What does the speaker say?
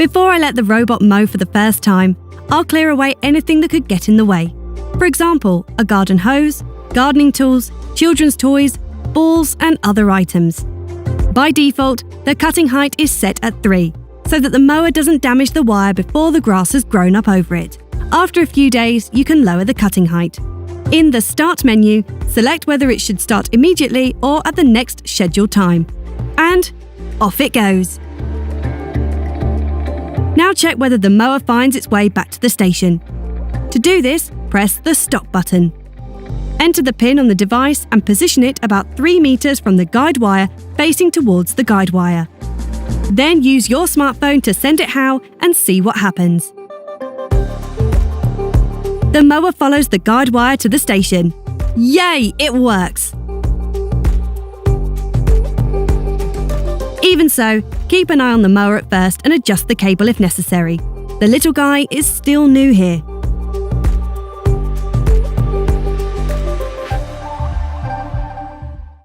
Before I let the robot mow for the first time, I'll clear away anything that could get in the way. For example, a garden hose, gardening tools, children's toys, balls and other items. By default, the cutting height is set at 3, so that the mower doesn't damage the wire before the grass has grown up over it. After a few days, you can lower the cutting height. In the Start menu, select whether it should start immediately or at the next scheduled time. And off it goes. Now check whether the mower finds its way back to the station. To do this, press the Stop button. Enter the pin on the device and position it about 3 meters from the guide wire facing towards the guide wire. Then use your smartphone to send it how and see what happens. The mower follows the guide wire to the station. Yay, it works! Even so, keep an eye on the mower at first and adjust the cable if necessary. The little guy is still new here.